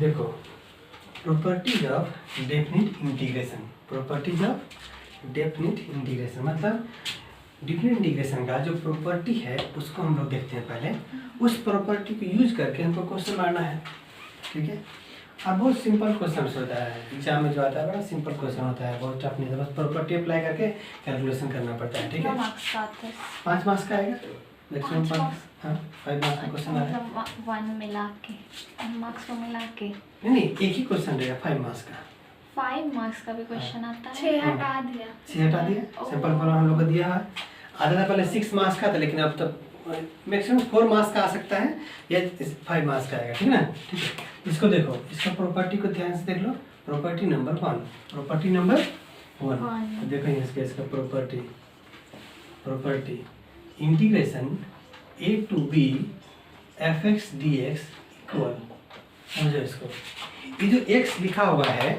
देखो, properties of definite integration. Properties of definite integration मतलब definite integration का जो प्रॉपर्टी है उसको हम लोग देखते हैं पहले। उस प्रॉपर्टी को यूज करके हमको क्वेश्चन मारना है, ठीक है। अब बहुत सिंपल क्वेश्चन होता है एग्जाम में जो आता है, बड़ा सिंपल क्वेश्चन होता है, बहुत टफ नहीं होता, बस प्रॉपर्टी अप्लाई करके कैलकुलेशन करना पड़ता है, ठीक है। 5 मार्क्स का आएगा मैक्सिमम 5। हाँ 5 मार्क्स का क्वेश्चन आएगा, मतलब 1 मिला के मार्क्स को मिला के नहीं एक ही क्वेश्चन रहेगा 5 मार्क्स का। 5 मार्क्स का भी क्वेश्चन आता है। 6 हटा दिया। 6 हटा दिया, सिंपल प्रॉब्लम हम लोग को दिया है। आधा था पहले 6 मार्क्स का था, लेकिन अब तो मैक्सिमम 4 मार्क्स का आ सकता है या 5 मार्क्स का आएगा, ठीक है ना। ठीक है, इसको देखो, इसका प्रॉपर्टी को ध्यान से देख लो। प्रॉपर्टी नंबर 1, प्रॉपर्टी नंबर 1 देखो इसका property integration a to b fx dx equal, समझो इसको। ये जो x लिखा हुआ है,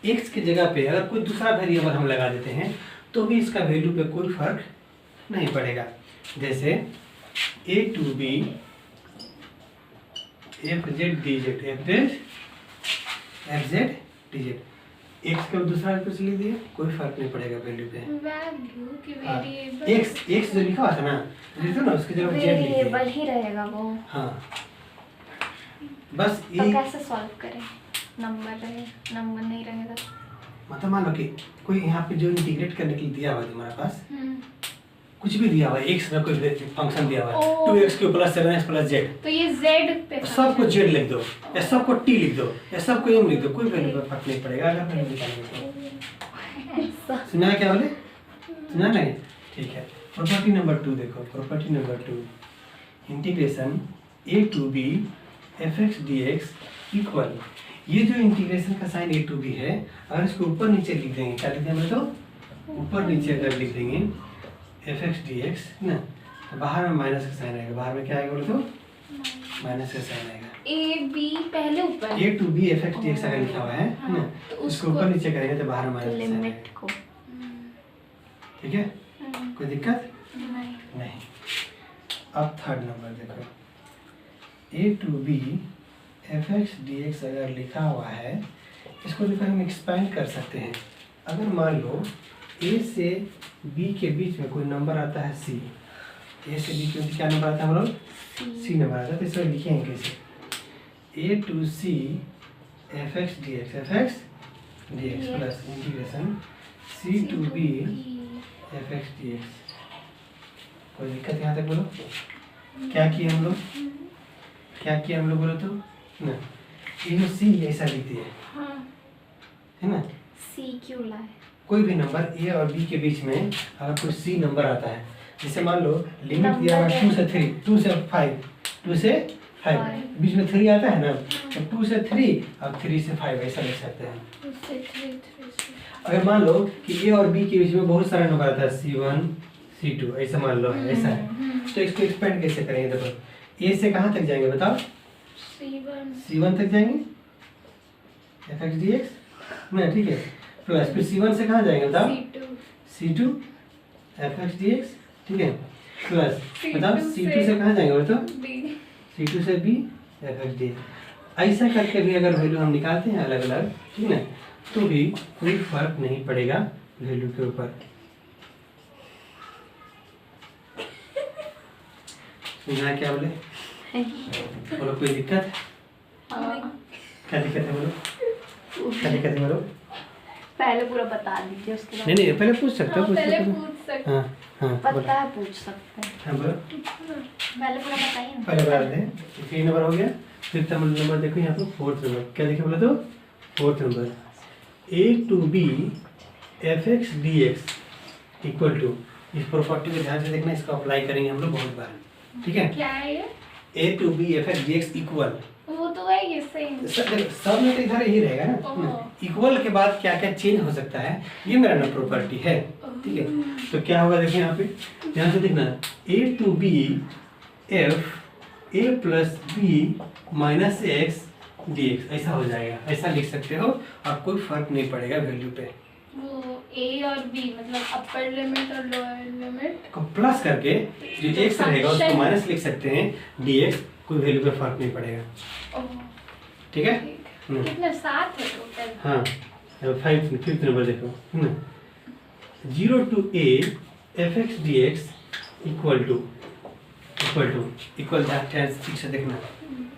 x की जगह पे अगर कोई दूसरा वेरिएबल हम लगा देते हैं तो भी इसका वैल्यू पे कोई फर्क नहीं पड़ेगा। जैसे a to b fz dz fz dz, x का दूसरा कुछ लिख दिए, कोई फर्क नहीं पड़ेगा वैल्यू पे। वैल्यू की वेरिएबल x जो लिखा हुआ था ना, लिखो ना, उसकी जगह z लिख वेरिएबल दिए। ही रहेगा वो। हाँ बस तो ये कैसे सॉल्व करें? नंबर नहीं रहेगा। मतलब मान लो कि कोई यहाँ पे जो इंटीग्रेट करने के लिए दिया हुआ है तुम्हारे पास, कुछ भी दिया हुआ है, x में कोई फंक्शन दिया हुआ है, 2x cube plus 7x plus z, तो ये z पे सबको z लिख दो या सबको t लिख दो या सबको m लिख दो, कोई वैल्यू पर फर्क नहीं पड़ेगा अगर वैल्यू निकालेंगे तो। सुना क्या बोले? सुना नहीं? ठीक है। प्रॉपर्टी नंबर 2 देखो, property number 2 integration a to b fx dx equal, ये जो इंटीग्रेशन का साइन a to b है, अगर इसको ऊपर नीचे लिख देंगे, क्या लिख देंगे तो ऊपर नीचे अगर लिख देंगे fx dx ना, तो बाहर में माइनस का साइन आएगा, बाहर में क्या आएगा बोले तो माइनस का साइन आएगा। a b पहले ऊपर a to b fx dx अगर लिखा हुआ है ना, तो उसको ऊपर नीचे करेंगे तो बाहर में माइनस का साइन लिमिट आएगा, को ठीक है। कोई दिक्कत नहीं। नहीं। अब थर्ड नंबर देखो, a to b fx dx अगर लिखा हुआ है, इसको जो हम एक्सपेंड कर सकते हैं। अगर मान लो a से b के बीच में कोई नंबर आता है c, a से b के बीच क्या नंबर आता है हम लोग? c नंबर आता है, तो इसको लिखेंगे कैसे? a to c fx dx plus integration c to b fx dx। कोई दिक्कत यहाँ तक बोलो? क्या किए हम लोग? क्या किया हम लोग बोलो तो ना, ये जो c ऐसा लिख दिए, है ना। C क्यों लाए? कोई भी नंबर a और b के बीच में अगर कोई c नंबर आता है, जैसे मान लो लिमिट दिया हुआ है 2 से 3, 2 से 5, 2 से 5, बीच में 3 आता है ना, तो 2 से 3 और 3 से 5 ऐसा लिख सकते हैं। अगर मान लो कि a और b के बीच में बहुत सारा नंबर आता है c1 c2 ऐसा मान लो है, ऐसा है, तो इसको एक्सपेंड कैसे करेंगे? देखो a से कहाँ तक जाएंगे बताओ? c1 तक जाएंगे fx dx ना, ठीक है, प्लस फिर c1 से कहाँ जाएंगे बताओ? c2 fx dx, ठीक है, प्लस बताओ c2 से कहाँ जाएंगे बताओ? c2 से b fx dx। ऐसा करके भी अगर वैल्यू हम निकालते हैं अलग अलग, ठीक है, तो भी कोई फर्क नहीं पड़ेगा वैल्यू के ऊपर। सुना क्या बोले? बोलो कोई दिक्कत? क्या दिक्कत है बोलो? क्या दिक्कत है बोलो? पहले पूरा बता दीजिए, उसके बाद नहीं पहले पूछ सकते हो, पहले पूछ पूछ सकते सकते। हो। हाँ हाँ पता बोलो। है पूछ सकते हैं। हाँ बोलो, पहले पूरा बताइए ना। पहले बता दें। 3 नंबर हो गया, फिर नंबर देखो यहाँ पर 4th नंबर, क्या लिखे बोले तो 4th number a to b fx dx equal to, इस प्रॉपर्टी को ध्यान से देखना, इसको अप्लाई करेंगे हम लोग बहुत बार, ठीक है। क्या है ये? a to b fx dx equal, वो तो है ये सेम। सब में तो इधर ही रहेगा ना, इक्वल के बाद क्या क्या चेंज हो सकता है, ये मेरा ना प्रॉपर्टी है, ठीक है। तो क्या होगा देखिए यहाँ पे, ध्यान से देखना, a to b f a plus b minus x dx ऐसा हो जाएगा, ऐसा लिख सकते हो, और कोई फर्क नहीं पड़ेगा वैल्यू पे। वो a और b मतलब अपर लिमिट और लोअर लिमिट को प्लस करके जो x रहेगा उसको माइनस लिख सकते हैं, dx कोई वैल्यू पे फर्क नहीं पड़ेगा, ठीक है। कितने 7 है टोटल? हाँ 5th नंबर देखो 0 to a fx dx equal to ठीक से देखना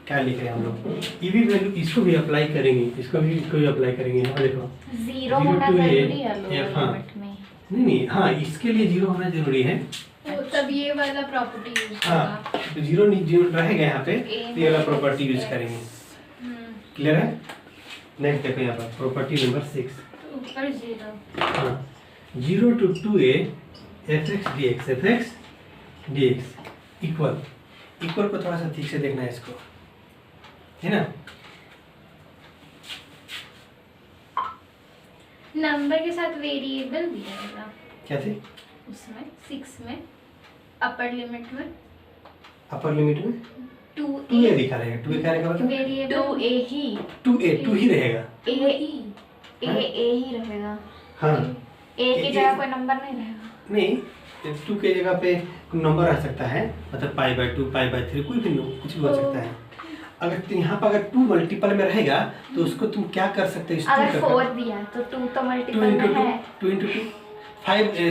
क्या लिख रहे हैं हम लोग। ये भी वैल्यू इसको भी अप्लाई करेंगे, इसको भी अप्लाई करेंगे। यहाँ देखो 0 होना जरूरी है लोअर हाँ लिमिट में। नहीं हाँ इसके लिए 0 होना जरूरी है। तो तब ये वाला प्रॉपर्टी यूज हाँ तो 0 रहेगा यहाँ पे, तो ये वाला प्रॉपर्टी यूज करेंगे। क्लियर है? नेक्स्ट देखो यहाँ पर प्रॉपर्टी नंबर 6 ऊपर 0। हाँ 0 to 2a fx dx equal को थोड़ा सा ठीक से देखना है इसको, है ना। नंबर के साथ वेरिएबल भी रहेगा क्या थे उसमें 6 में अपर लिमिट में 2a दिखा रहेगा। 2a क्या रहेगा मतलब वेरिएबल 2 ही रहेगा। ए ही रहेगा। हाँ ए की जगह कोई नंबर नहीं रहेगा। नहीं 2 के जगह पे नंबर आ सकता है, मतलब π/2 π/3 कोई भी कुछ भी हो सकता है। अगर यहाँ पर अगर 2 मल्टीपल में रहेगा तो उसको तुम क्या कर सकते हो, अगर 4 दिया है तो 2 तो मल्टीपल में है। 2 into 2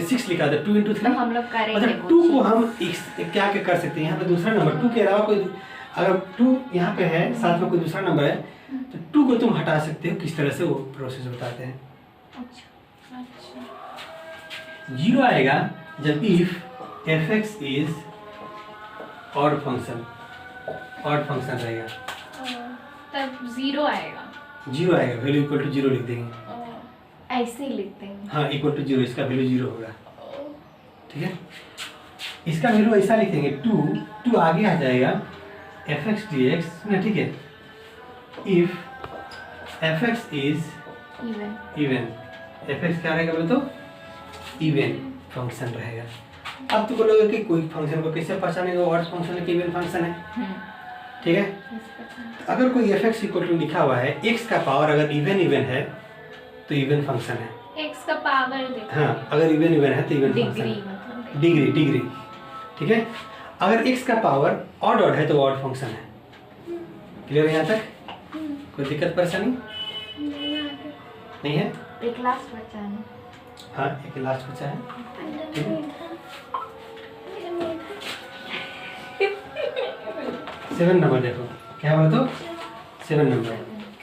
6 लिखा था 2 into 3 तो हम लोग करेंगे मतलब 2 को हम क्या कर सकते हैं। यहाँ पे दूसरा नंबर 2 के अलावा कोई अगर 2 यहाँ पे है साथ में कोई दूसरा नंबर है तो 2 को तुम हटा सकते हो। किस तरह से वो प्रोसेस बताते हैं। अच्छा 0 आएगा जब if fx is odd function रहेगा तब 0 आएगा। 0 आएगा, वैल्यू इक्वल टू 0 लिख देंगे। ऐसे ही लिखते हैं। हाँ इक्वल टू 0, इसका वैल्यू 0 होगा। ठीक है, इसका वैल्यू ऐसा लिखेंगे 2 आगे आ जाएगा fx dx ना। ठीक है, if fx is even fx क्या रहेगा बोले तो इवन फंक्शन रहेगा। अब तो बोलोगे कि कोई फंक्शन को कैसे पहचानेगा ऑड फंक्शन है कि इवन फंक्शन है। ठीक है, तो अगर कोई fx इक्वल टू लिखा हुआ है x का पावर अगर इवन है तो इवन फंक्शन है। x का पावर देखो। हाँ अगर इवन है तो इवन फंक्शन है। डिग्री ठीक है, अगर x का पावर ऑड है तो ऑड फंक्शन है। क्लियर है यहाँ तक? कोई दिक्कत परेशानी नहीं है? एक लास्ट बचा है। हाँ एक लास्ट बचा है। ठीक है 7 नंबर देखो क्या बोला तो 7 नंबर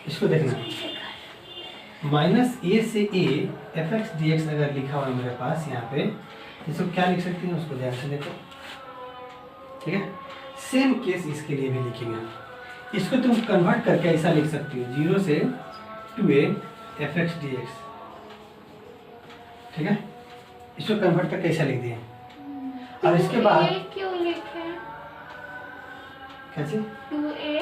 इसको देखना। -a से a fx dx अगर लिखा हुआ है मेरे पास यहाँ पे, इसको क्या लिख सकते हैं उसको ध्यान से देखो। ठीक है, सेम केस इसके लिए भी लिखेंगे। इसको तुम कन्वर्ट करके ऐसा लिख सकते हो 0 से 2a fx dx। ठीक है, इसको कन्वर्ट करके ऐसा लिख दिए। और इसके बाद क्यों लिखे कैसे 2a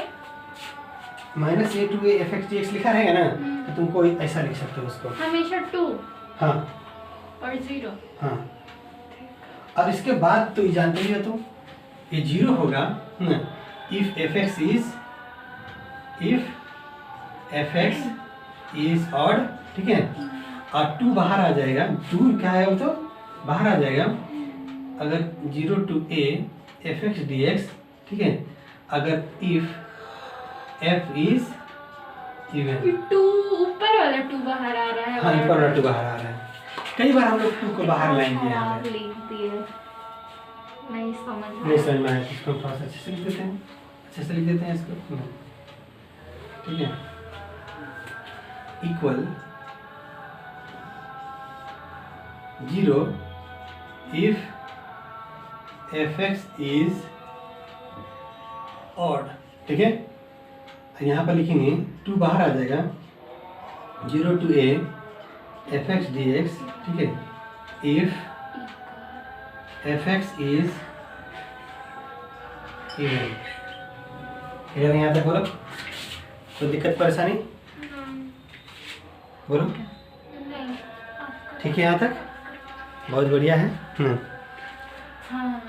-a to a fx dx लिखा रहेगा ना, तो तुम कोई ऐसा लिख सकते हो उसको। हमेशा 2 हाँ और 0। हाँ, और इसके बाद तो ये जानते ही हो तुम, ये 0 होगा इफ fx इज ऑड। ठीक है, और 2 बाहर आ जाएगा। 2 क्या है वो तो बाहर आ जाएगा अगर 0 to a fx dx। ठीक है, अगर इफ f इज इवन। 2 ऊपर वाला 2 बाहर आ रहा है। हाँ ऊपर वाला 2 बाहर आ रहा है। कई बार हम लोग 2 को बाहर लाएंगे यहाँ पे। लिख दिए नहीं नहीं समझ में आया, इसको थोड़ा सा अच्छे से लिख देते हैं। इसको। ठीक है, equal 0 if fx is odd. ठीक है, यहाँ पर लिखेंगे 2 बाहर आ जाएगा 0 to a fx dx। ठीक है, if fx is even. Clear है यहाँ तक? बोलो कोई दिक्कत परेशानी बोलो। नहीं ठीक है यहाँ तक बहुत बढ़िया है। हाँ